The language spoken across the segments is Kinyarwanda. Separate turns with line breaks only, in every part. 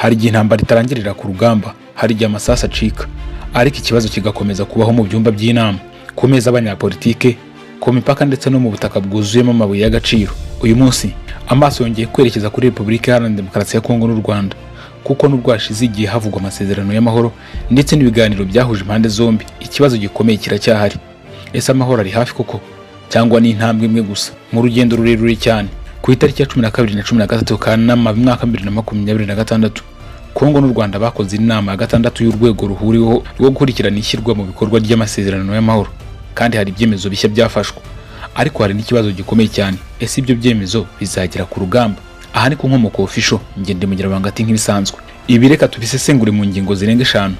hari igihe intambara itarangirira ku rugamba, hari igihe amasasu acika, ariko ikibazo kigakomeza kubaho mu byumba by'inama, ku meza abanyapolitike, ku mipaka ndetse no mu butaka bwuzuyemo amabuye y'agaciro. Uyu munsi amaso yongeye kwerekeza kuri Repubulika Iharanira Demokarasi ya Congo n'u Rwanda, kuko n'ubwo hashize igihe havugwa amasezerano y'amahoro ndetse n'ibiganiro byahuje impande zombi, ikibazo gikomeye kiracyahari. Ese amahoro ari hafi koko, cyangwa ni intambwe imwe gusa mu rugendo rurerure cyane? Ku itariki ya 12 na 13 Kanama mu mwaka 2026, Congo n'u Rwanda bakoze inama ya gatandatu y'urwego ruhuriweho rwo gukurikirana ishyirwa mu bikorwa ry'amasezerano y'amahoro, kandi hari ibyemezo bishya byafashwe. Ariko hari n'ikibazo gikomeye cyane, ese ibyo byemezo bizagera ku rugamba? Aha ni ku nkomoko official, ngende mugira bangati nk'ibisanzwe. Ibi reka tubisesengure mu ngingo zirenga 5.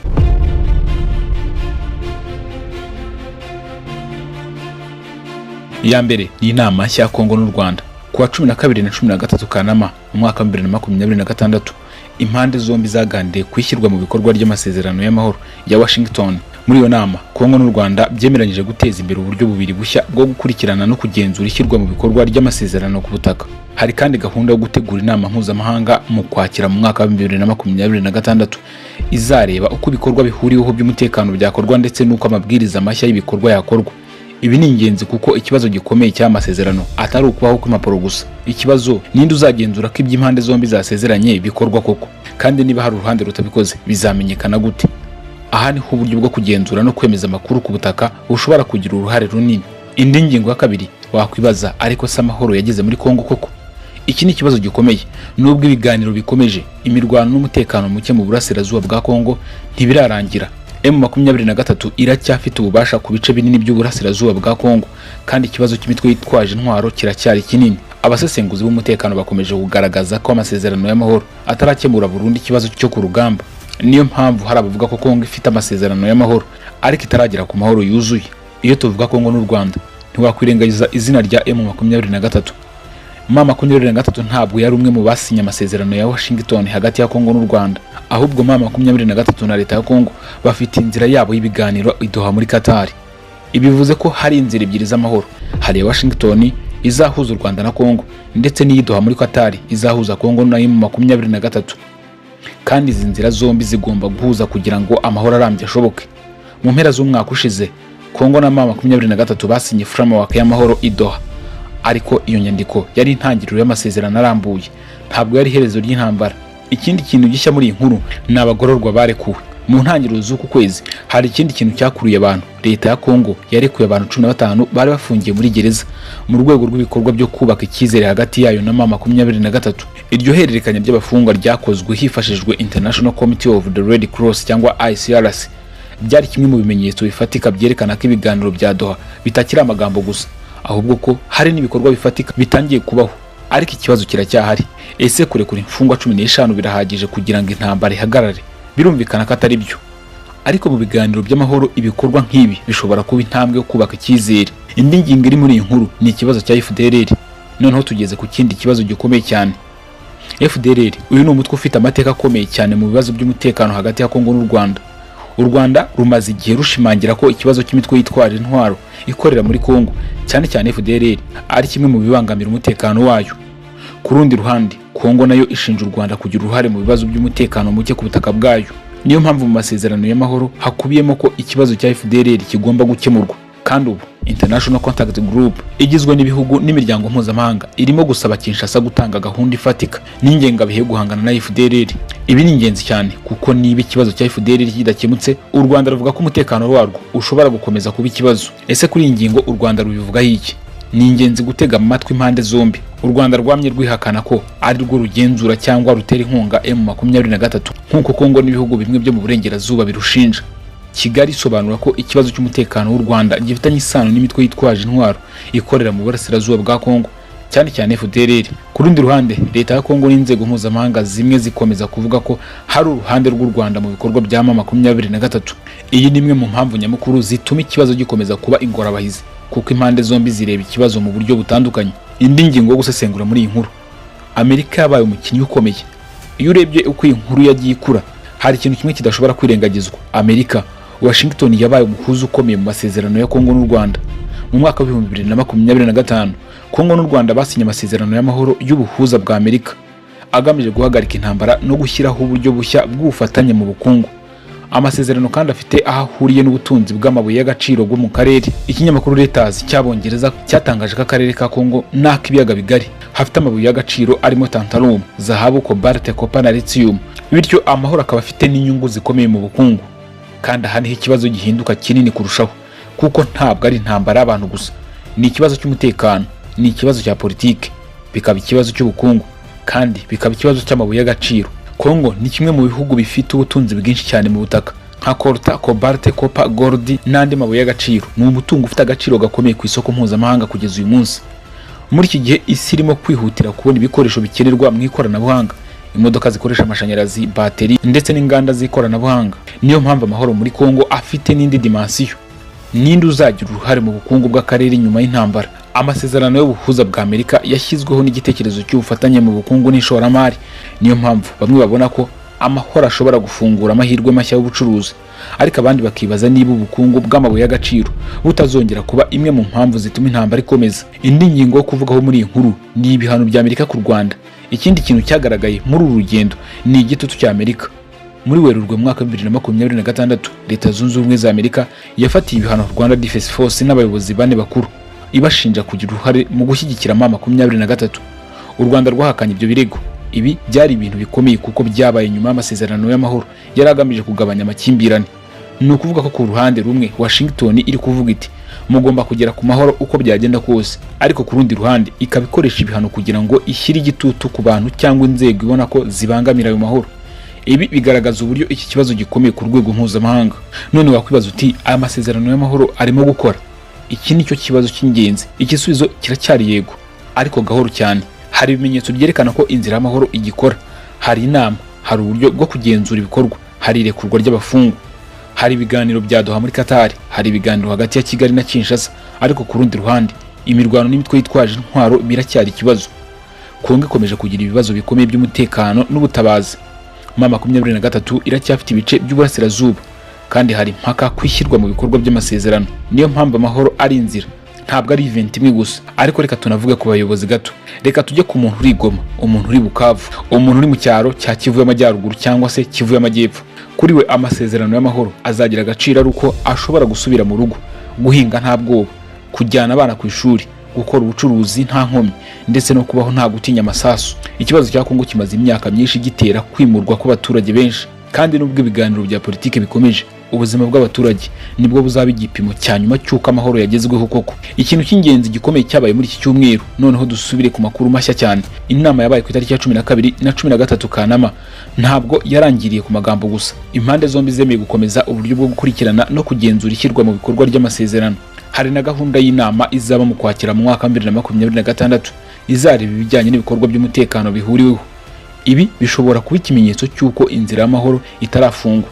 Ya mbere ni inama ya Congo n'u Rwanda. Kuwa 12 na 13 Kanama mu mwaka 2026, impande zombi zaganiriye kwishyirwa mu bikorwa ry'amasezerano y'amahoro ya Washington. Muri iyo nama, Congo n'u Rwanda byemeranyije guteza imbere uburyo bubiri bushya bwo gukurikirana no kugenzura ishyirwa mu bikorwa ry'amasezerano ku butaka. Hari kandi gahunda yo gutegura inama mpuzamahanga mu Kwakira mu mwaka wa 2026 izareba uko ibikorwa bihuriweho by'umutekano byakorwa ndetse n'uko amabwiriza mashya y'ibikorwa yakorwa. Ibi ni ingenzi kuko ikibazo gikomeye cy'amasezerano atari ukubaho kw'impapuro gusa. Ikibazo ninde uzagenzura ko iby'impande zombi zasezeranye bikorwa koko, kandi niba hari uruhande rutabikoze bizamenyekana gute? Aha ni uburyo bwo kugenzura no kwemeza amakuru ku butaka bushobora kugira uruhare runini. Indi ngingo ya kabiri wakwibaza, ariko se amahoro yageze muri Congo koko? Iki ni ikibazo gikomeye. Nubwo ibiganiro bikomeje, imirwano n'umutekano muke mu burasirazuba bwa Congo ntibirarangira. M23 iracyafite ububasha ku bice binini by'uburasirazuba bwa Congo, kandi ikibazo cy'imitwe yitwaje intwaro kiracyari kinini. Abasesenguzi b'umutekano bakomeje kugaragaza ko amasezerano y'amahoro atarakemura burundu ikibazo cyo ku rugamba. Niyo mpamvu hari abavuga ko Congo ifite amasezerano y'amahoro ariko itaragera ku mahoro yuzuye. Iyo tuvuga Congo n'u Rwanda, ntiwakwirengagiza izina rya M23. M23 ntabwo yari umwe mu basinye amasezerano ya Washington hagati ya Congo n'u Rwanda, ahubwo M23 na leta ya Congo bafite inzira yabo y'ibiganiro idoha muri Qatar. Ibivuze ko hari inzira ebyiri z'amahoro, hari Washington izahuza u Rwanda na Congo, ndetse n'iyidoha muri Qatar izahuza Congo na M23. Kandi izi nzira zombi zigomba guhuza kugira ngo amahoro arambye ashoboke. Mu mpera z'umwaka ushize, Congo na M23 basinye framework y'amahoro idoha, ariko iyo nyandiko yari intangiriro y'amasezerano arambuye, ntabwo yari iherezo ry'intambara. Ikindi kintu gishya muri iyi nkuru ni abagororwa barekuwe. Mu ntangiriro z'uku kwezi hari ikindi kintu cyakuruye abantu. Leta ya Congo yarekuye abantu 15 bari bafungiye muri gereza mu rwego rw'ibikorwa byo kubaka icyizere hagati yayo na M23. Iryo hererekanya ry'abafungwa ryakozwe hifashishijwe International Committee of the Red Cross cyangwa ICRC. Byari kimwe mu bimenyetso bifatika byerekana ko ibiganiro bya Doha bitakiri amagambo gusa, ahubwo ko hari n'ibikorwa bifatika bitangiye kubaho. Ariko ikibazo kiracyahari, ese kurekura imfungwa 15 birahagije kugira ngo intambara ihagarare? Birumvikana ko atari byo, ariko mu biganiro by'amahoro ibikorwa nk'ibi bishobora kuba intambwe yo kubaka icyizere. Indi ngingo iri muri iyi nkuru ni ikibazo cya FDLR. Noneho tugeze ku kindi kibazo gikomeye cyane. FDLR uyu ni umutwe ufite amateka akomeye cyane mu bibazo by'umutekano hagati ya Congo n'u Rwanda. U Rwanda rumaze igihe rushimangira ko ikibazo cy'imitwe yitwaje intwaro ikorera muri Congo, cyane cyane FDLR, ari kimwe mu bibangamira umutekano wayo. Ku rundi ruhande, Congo nayo ishinja u Rwanda kugira uruhare mu bibazo by'umutekano muke ku butaka bwayo. Niyo mpamvu mu masezerano y'amahoro hakubiyemo ko ikibazo cya FDLR kigomba gukemurwa. Kandi ubu International Contact Group igizwe n'ibihugu n'imiryango mpuzamahanga irimo gusaba Kinshasa gutanga gahunda ifatika n'ingengabihe guhangana na FDLR. Ibi ni ingenzi cyane kuko niba ikibazo cya FDLR kidakemutse, u Rwanda ruvuga ko umutekano warwo ushobora gukomeza kuba ikibazo. Ese kuri iyi ngingo u Rwanda rubivuga iki? Ni ingenzi gutega amatwi impande zombi. U Rwanda rwamye rwihakana ko ari rwo rugenzura cyangwa rutera inkunga M23 nk'uko Congo n'ibihugu bimwe byo mu burengerazuba birushinja. Kigali isobanura ko ikibazo cy'umutekano w'u Rwanda gifitanye isano n'imitwe yitwaje intwaro ikorera mu burasirazuba bwa Congo, cyane cyane FDLR. Ku rundi ruhande, leta ya Congo n'inzego mpuzamahanga zimwe zikomeza kuvuga ko hari uruhande rw'u Rwanda mu bikorwa bya M23. Iyi ni imwe mu mpamvu nyamukuru zituma ikibazo gikomeza kuba ingorabahizi, kuko impande zombi zireba ikibazo mu buryo butandukanye. Indi ngingo yo gusesengura muri iyi nkuru, Amerika yabaye umukinnyi ukomeye. Iyo urebye uko iyi nkuru yagiye ikura, hari ikintu kimwe kidashobora kwirengagizwa. Amerika, Washington yabaye umuhuza ukomeye mu masezerano ya Congo n'u Rwanda. Mu mwaka wa 2025, Congo n'u Rwanda basinye amasezerano y'amahoro y'ubuhuza bwa Amerika. agamije guhagarika intambara no gushyiraho uburyo bushya bw'ubufatanye mu bukungu. Amasezerano kandi afite aho ahuriye n'ubutunzi bw'amabuye y'agaciro bwo mu karere. Ikinyamakuru Reuters cy'Abongereza cyatangaje ko akarere ka Congo n'ak'ibiyaga bigari hafite amabuye y'agaciro arimo tantalum, zahabu, cobalt, copper na lithium, bityo amahoro akaba afite n'inyungu zikomeye mu bukungu. Kandi aha niho ikibazo gihinduka kinini kurushaho, kuko ntabwo ari intambara y'abantu gusa, ni ikibazo cy'umutekano, ni ikibazo cya politike, bikaba ikibazo cy'ubukungu, kandi bikaba ikibazo cy'amabuye y'agaciro. Congo ni kimwe mu bihugu bifite ubutunzi bwinshi cyane mu butaka nka coltan, cobalt, copper, gold n'andi mabuye y'agaciro. Ni umutungo ufite agaciro gakomeye ku isoko mpuzamahanga kugeza uyu munsi. Muri iki gihe isi irimo kwihutira kubona ibikoresho bikenerwa mu ikoranabuhanga, imodoka zikoresha amashanyarazi, bateri ndetse n'inganda z'ikoranabuhanga. Niyo mpamvu amahoro muri Congo afite n'indi dimensiyo. Ninde uzagira uruhare mu bukungu bw'akarere nyuma y'intambara? Amasezerano y'ubuhuza bwa Amerika yashyizweho n'igitekerezo cy'ubufatanye mu bukungu n'ishoramari. Niyo mpamvu bamwe babona ko amahoro ashobora gufungura amahirwe mashya y'ubucuruzi, ariko abandi bakibaza niba ubukungu bw'amabuye y'agaciro butazongera kuba imwe mu mpamvu zituma intambara ikomeza. Indi ngingo yo kuvugaho muri iyi nkuru ni ibihano bya Amerika ku Rwanda. Ikindi kintu cyagaragaye muri uru rugendo ni igitutu cya Amerika. Muri Werurwe mu mwaka wa 2026, Leta Zunze Ubumwe za Amerika yafatiye ibihano Rwanda Defense Force n'abayobozi bane bakuru, ibashinja kugira uruhare mu gushyigikira M23. U Rwanda rwahakanye ibyo birego. Ibi byari ibintu bikomeye kuko byabaye nyuma y'amasezerano y'amahoro yari agamije kugabanya amakimbirane. Ni ukuvuga ko ku ruhande rumwe Washington iri kuvuga iti mugomba kugera ku mahoro uko byagenda kose, ariko ku rundi ruhande ikaba ikoresha ibihano kugira ngo ishyire igitutu ku bantu cyangwa inzego ibona ko zibangamira ayo mahoro. Ibi bigaragaza uburyo iki kibazo gikomeye ku rwego mpuzamahanga. None wakwibaza uti aya masezerano y'amahoro arimo gukora? Iki nicyo kibazo cy'ingenzi. Igisubizo kiracyari yego, ariko gahoro cyane. Hari ibimenyetso byerekana ko inzira y'amahoro igikora. Hari inama, hari uburyo bwo kugenzura ibikorwa, hari irekurwa ry'abafungwa, hari ibiganiro bya Doha muri Qatar, hari ibiganiro hagati ya Kigali na Kinshasa, ariko ku rundi ruhande imirwano n'imitwe yitwaje intwaro biracyari ikibazo. Kongo ikomeje kugira ibibazo bikomeye by'umutekano n'ubutabazi. M23 iracyafite ibice by'uburasirazuba, kandi hari impaka kwishyirwa mu bikorwa by'amasezerano. Niyo mpamvu amahoro ari inzira, ntabwo ari event imwe gusa. Ariko reka tunavuge ku bayobozi gato. Reka tujye ku muntu uri Goma, umuntu uri Bukavu, umuntu uri mu cyaro cya Kivu y'Amajyaruguru cyangwa se Kivu y'Amajyepfo. Kuri we amasezerano y'amahoro azagira agaciro ari uko ashobora gusubira mu rugo, guhinga nta bwoba, kujyana abana ku ishuri, gukora ubucuruzi nta nkomyi, ndetse no kubaho nta gutinya amasasu. Ikibazo cya Kongo kimaze imyaka myinshi gitera kwimurwa kw'abaturage benshi, kandi nubwo ibiganiro bya politike bikomeje, ubuzima bw'abaturage nibwo buzaba igipimo cya nyuma cy'uko amahoro yagezweho koko. Ikintu cy'ingenzi gikomeye cyabaye muri iki cyumweru. Noneho dusubire ku makuru mashya cyane. Inama yabaye ku itariki ya 12 na 13 Kanama ntabwo yarangiriye ku magambo gusa. Impande zombi zemeye gukomeza uburyo bwo gukurikirana no kugenzura ishyirwa mu bikorwa ry'amasezerano. Hari na gahunda y'inama izaba mu Kwakira mu mwaka wa 2026 izareba ibijyanye n'ibikorwa by'umutekano bihuriweho. Ibi bishobora kuba ikimenyetso cy'uko inzira y'amahoro itarafungwa,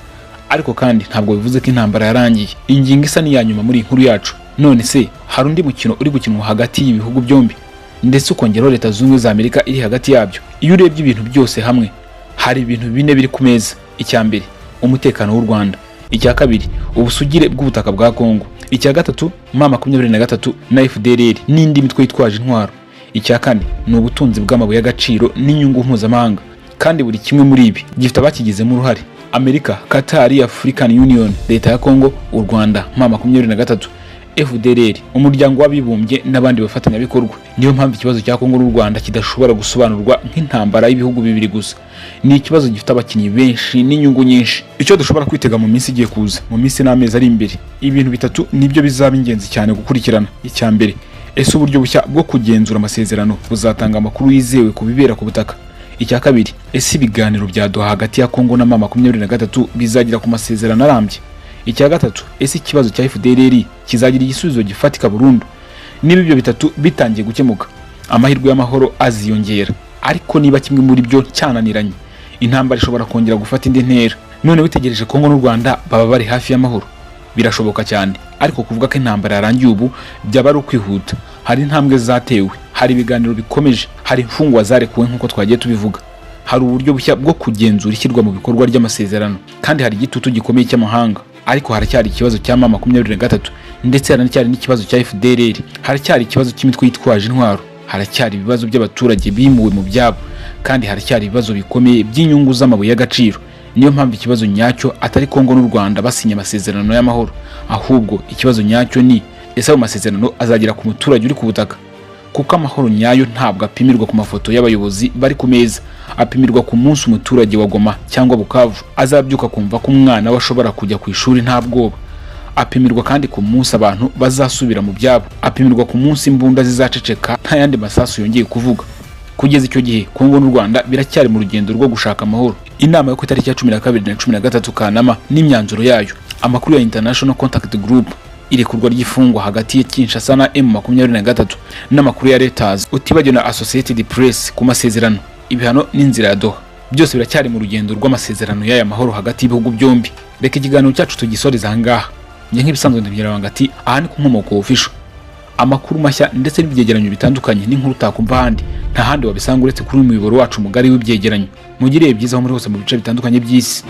ariko kandi ntabwo bivuze ko intambara yarangiye. Ingingo isa n'iya nyuma muri inkuru yacu. None se hari undi mukino uri gukinwa hagati y'ibihugu byombi, ndetse ukongeraho Leta Zunze Ubumwe za Amerika iri hagati yabyo? Iyo urebye ibintu byose hamwe, hari ibintu bine biri ku meza. Icya mbere, umutekano w'u Rwanda. Icya kabiri, ubusugire bw'ubutaka bwa Congo. Icya gatatu, M23 na FDLR n'indi mitwe yitwaje intwaro. Icya kane, ni ubutunzi bw'amabuye y'agaciro n'inyungu mpuzamahanga, kandi buri kimwe muri ibi gifite abakigizemo uruhare: Amerika, Qatar, African Union, Leta ya Congo, u Rwanda, M23, FDLR, umuryango w'abibumbye n'abandi bafatanyabikorwa. Niyo mpamvu ikibazo cya Congo n'u Rwanda kidashobora gusobanurwa nk'intambara y'ibihugu bibiri gusa. Ni ikibazo gifite abakinnyi benshi n'inyungu nyinshi. Icyo dushobora kwitega mu minsi igiye kuza, mu minsi n'amezi ari imbere, ibintu bitatu nibyo bizaba ingenzi cyane gukurikirana. Icya mbere, ese uburyo bushya bwo kugenzura amasezerano buzatanga amakuru yizewe ku bibera ku butaka? Icya kabiri, ese ibiganiro bya Doha hagati ya Congo na M23 bizagira ku masezerano arambye? Icya gatatu, ese ikibazo cya FDLR kizagira igisubizo gifatika burundu? Niba ibyo bitatu bitangiye gukemuka, amahirwe y'amahoro aziyongera. Ariko niba kimwe muri byo cyananiranye, intambara ishobora kongera gufata indi ntera. None witegereje Congo n'u Rwanda baba bari hafi y'amahoro? Birashoboka cyane, ariko kuvuga ko intambara yarangiye ubu byaba ari ukwihuta. Hari intambwe zatewe, hari ibiganiro bikomeje, hari imfungwa zarekuwe nk'uko twagiye tubivuga, hari uburyo bushya bwo kugenzura ishyirwa mu bikorwa ry'amasezerano, kandi hari igitutu gikomeye cy'amahanga. Ariko haracyari ikibazo cya M23, ndetse haracyari n'ikibazo cya FDLR, haracyari ikibazo cy'imitwe yitwaje intwaro, haracyari ibibazo by'abaturage bimuwe mu byabo, kandi haracyari ibibazo bikomeye by'inyungu z'amabuye y'agaciro. Niyo mpamvu ikibazo nyacyo atari Congo n'u Rwanda basinye amasezerano y'amahoro, ahubwo ikibazo nyacyo ni ese ayo masezerano azagera ku muturage uri ku butaka. Kuko amahoro nyayo ntabwo apimirwa ku mafoto y'abayobozi bari ku meza, apimirwa ku munsi umuturage wa Goma cyangwa Bukavu azabyuka kumva ko umwana we ashobora kujya ku ishuri nta bwoba. Apimirwa kandi ku munsi abantu bazasubira mu byabo, apimirwa ku munsi imbunda zizaceceka nta yandi masasu yongeye kuvuga. Kugeza icyo gihe Congo n'u Rwanda biracyari mu rugendo rwo gushaka amahoro. Inama yo ku itariki ya 12 na 13 Kanama n'imyanzuro yayo, amakuru ya International Contact Group, irekurwa ry'ifungwa hagati ya Kinshasa na M23 n'amakuru ya Reuters utibagiwe na Associated Press ku masezerano, ibihano n'inzira ya Doha, byose biracyari mu rugendo rw'amasezerano y'aya mahoro hagati y'ibihugu byombi. Reka ikiganiro cyacu tugisoreza ahangaha. Njye nk'ibisanzwe ndabwira ngati aha ni ku Nkomoko Official. Amakuru mashya ndetse n'ibyegeranyo bitandukanye n'inkuru utakumva ahandi nta handi wabisanga uretse kuri uyu muyoboro wacu mugari w'ibyegeranyo. Mugire byiza aho muri hose mu bice bitandukanye by'isi.